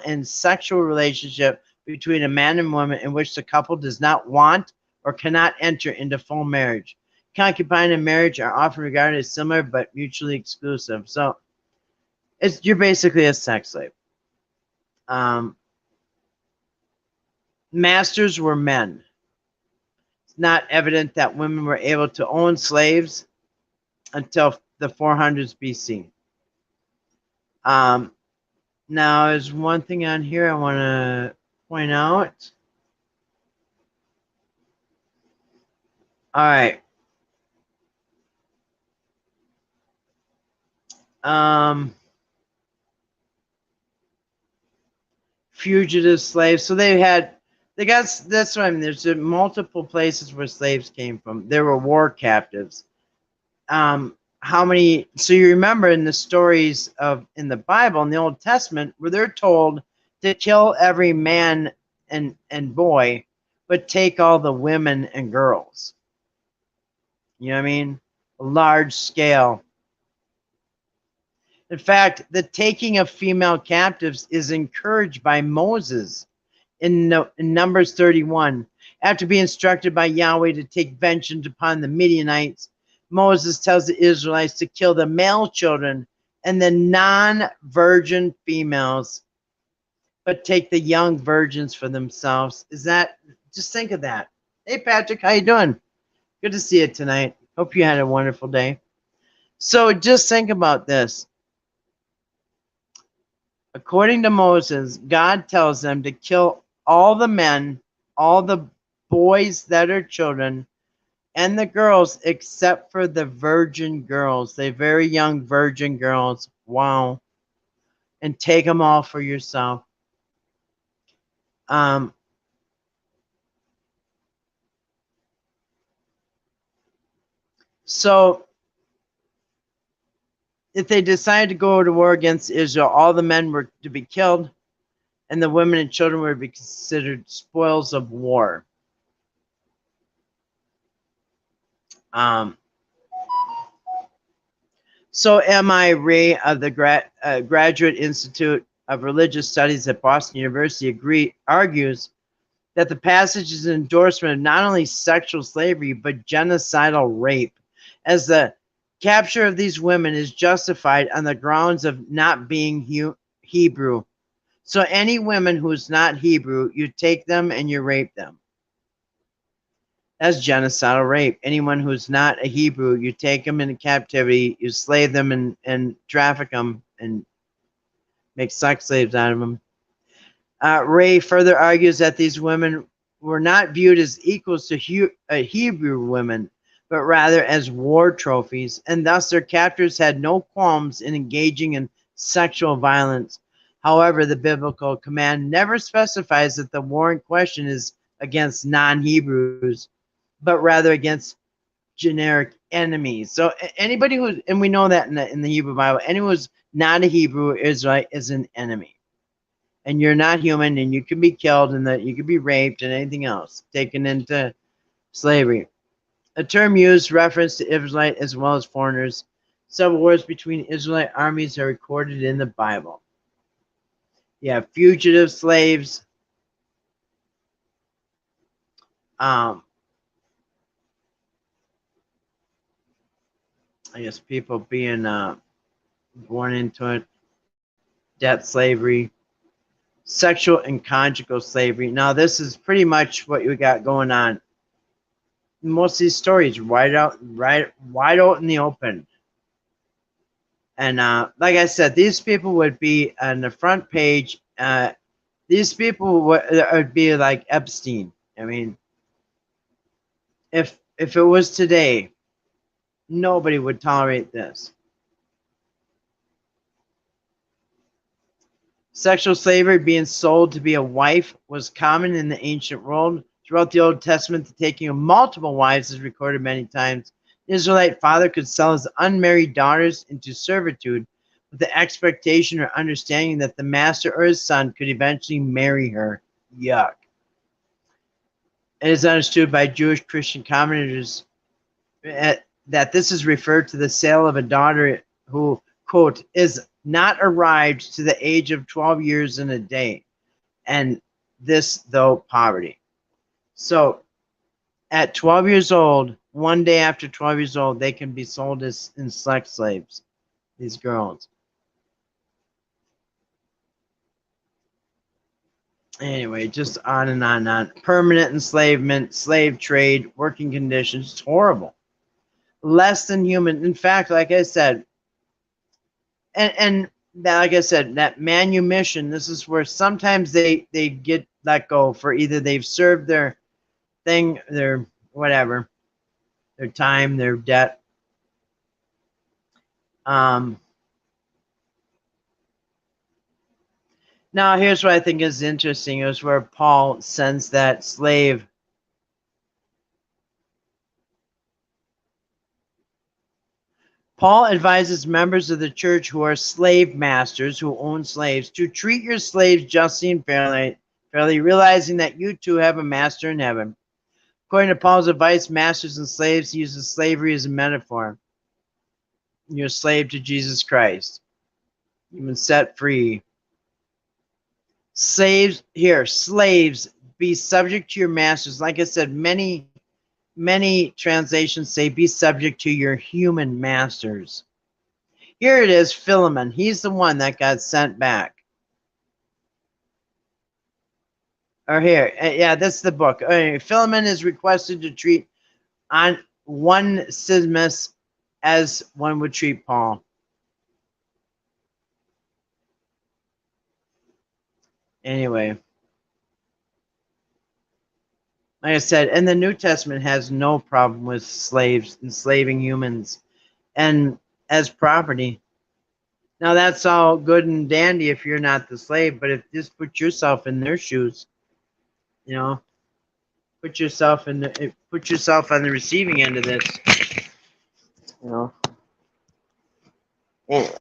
and sexual relationship between a man and woman in which the couple does not want or cannot enter into full marriage. Concubine and marriage are often regarded as similar but mutually exclusive. So you're basically a sex slave. Masters were men. It's not evident that women were able to own slaves until the 400s BC. Now, there's one thing on here I want to point out. All right. Fugitive slaves. So that's what I mean. There's multiple places where slaves came from. There were war captives. How many? So you remember in the stories in the Bible, in the Old Testament, where they're told to kill every man and boy, but take all the women and girls. You know what I mean? A large scale. In fact, the taking of female captives is encouraged by Moses in Numbers 31. After being instructed by Yahweh to take vengeance upon the Midianites, Moses tells the Israelites to kill the male children and the non-virgin females, but take the young virgins for themselves. Just think of that. Hey, Patrick, how you doing? Good to see you tonight. Hope you had a wonderful day. So just think about this. According to Moses, God tells them to kill all the men, all the boys that are children, and the girls, except for the virgin girls, the very young virgin girls. Wow. And take them all for yourself. So if they decided to go to war against Israel, all the men were to be killed, and the women and children were to be considered spoils of war. So M.I. Ray of the Graduate Institute of Religious Studies at Boston University argues that the passage is an endorsement of not only sexual slavery, but genocidal rape, as the capture of these women is justified on the grounds of not being Hebrew. So any women who's not Hebrew, you take them and you rape them. That's genocidal rape. Anyone who's not a Hebrew, you take them into captivity, you slave them and traffic them, and make sex slaves out of them. Ray further argues that these women were not viewed as equals to Hebrew women, but rather as war trophies, and thus their captors had no qualms in engaging in sexual violence. However, the biblical command never specifies that the war in question is against non-Hebrews, but rather against generic enemies. So anybody who, and we know that in the Hebrew Bible, anyone who's not a Hebrew Israelite is an enemy. And you're not human, and you can be killed, and that you can be raped, and anything else, taken into slavery. A term used reference to Israelite as well as foreigners. Several wars between Israelite armies are recorded in the Bible. You have fugitive slaves. I guess people being born into it. Debt slavery. Sexual and conjugal slavery. Now, this is pretty much what you got going on. Most of these stories wide out in the open. And like I said, these people would be on the front page. These people would be like Epstein. I mean, if it was today, nobody would tolerate this. Sexual slavery, being sold to be a wife, was common in the ancient world. Throughout the Old Testament, the taking of multiple wives is recorded many times. The Israelite father could sell his unmarried daughters into servitude with the expectation or understanding that the master or his son could eventually marry her. Yuck. It is understood by Jewish Christian commentators that this is referred to the sale of a daughter who, quote, is not arrived to the age of 12 years and a day, and this though poverty. So at 12 years old, one day after 12 years old, they can be sold as sex slaves, these girls. Anyway, just on and on and on. Permanent enslavement, slave trade, working conditions, it's horrible. Less than human. In fact, like I said, and that, like I said, that manumission, this is where sometimes they get let go for either they've served their thing, their whatever, their time, their debt. Now, here's what I think is interesting, is where Paul sends that slave. Paul advises members of the church who are slave masters, who own slaves, to treat your slaves justly and fairly, realizing that you too have a master in heaven. According to Paul's advice, masters and slaves uses slavery as a metaphor. You're a slave to Jesus Christ. You've been set free. Slaves, be subject to your masters. Like I said, many translations say be subject to your human masters. Here it is, Philemon. He's the one that got sent back. Or here, yeah, that's the book. Philemon is requested to treat on Onesimus as one would treat Paul. Anyway, like I said, and the New Testament has no problem with slaves enslaving humans and as property. Now that's all good and dandy if you're not the slave, but if just put yourself in their shoes, you know, put yourself on the receiving end of this, you know. Anyway.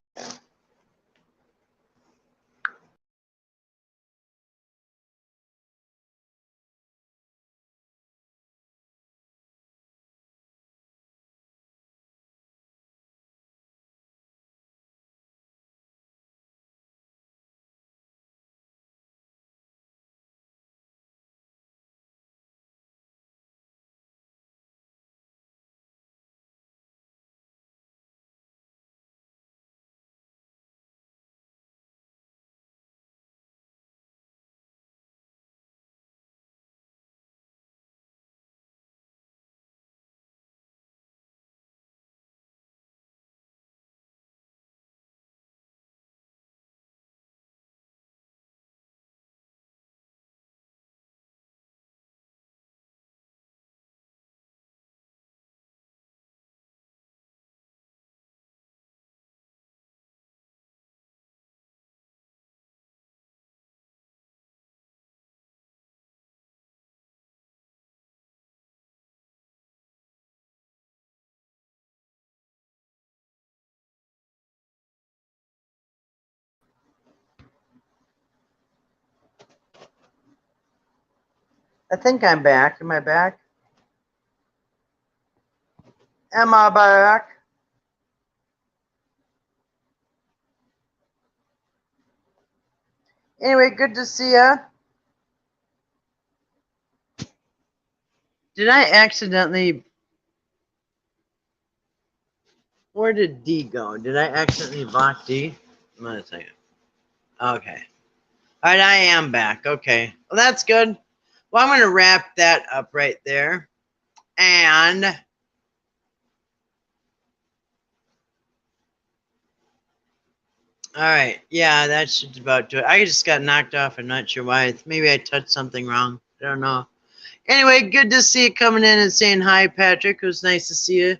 I think I'm back. Am I back? Am I back? Anyway, good to see ya. Did I accidentally... Where did D go? Did I accidentally block D? Wait a second. Okay. All right, I am back. Okay. Well, that's good. Well, I'm going to wrap that up right there. And... All right. Yeah, that should about do it. I just got knocked off. I'm not sure why. Maybe I touched something wrong. I don't know. Anyway, good to see you coming in and saying hi, Patrick. It was nice to see you.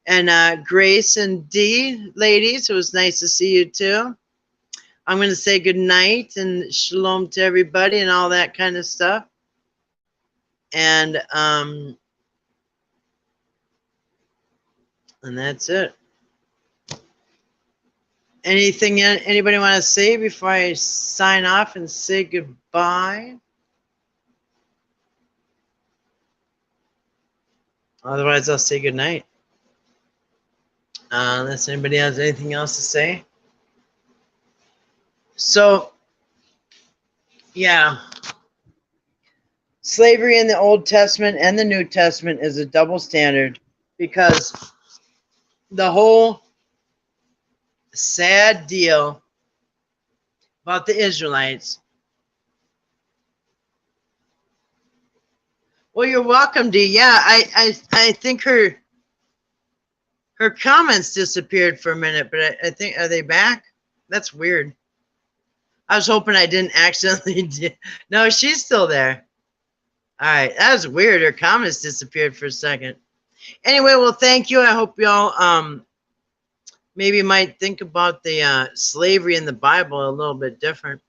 And Grace and Dee, ladies, it was nice to see you too. I'm going to say good night and shalom to everybody and all that kind of stuff. And that's it. Anything anybody want to say before I sign off and say goodbye? Otherwise, I'll say good night. Unless anybody has anything else to say. So, yeah. Slavery in the Old Testament and the New Testament is a double standard because the whole sad deal about the Israelites. Well, you're welcome, Dee. Yeah, I think her comments disappeared for a minute, but I think, are they back? That's weird. I was hoping I didn't accidentally. No, she's still there. All right, that was weird. Her comments disappeared for a second. Anyway, well, thank you. I hope y'all maybe might think about the slavery in the Bible a little bit different.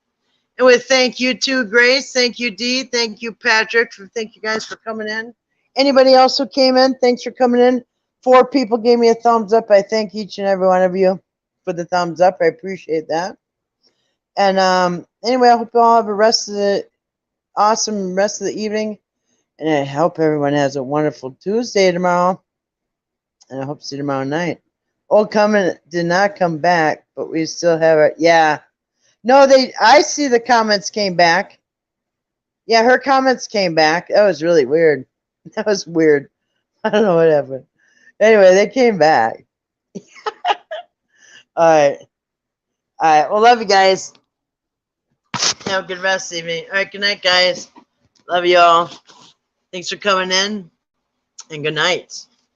Anyway, thank you too, Grace. Thank you, Dee. Thank you, Patrick. Thank you guys for coming in. Anybody else who came in, thanks for coming in. 4 people gave me a thumbs up. I thank each and every one of you for the thumbs up. I appreciate that. And anyway, I hope you all have a awesome rest of the evening. And I hope everyone has a wonderful Tuesday tomorrow. And I hope to see you tomorrow night. Old comment did not come back, but we still have it. Yeah. No, I see the comments came back. Yeah, her comments came back. That was really weird. That was weird. I don't know what happened. Anyway, they came back. All right. All right. Well, love you guys. Have a good rest of the evening. All right. Good night, guys. Love you all. Thanks for coming in. And good night.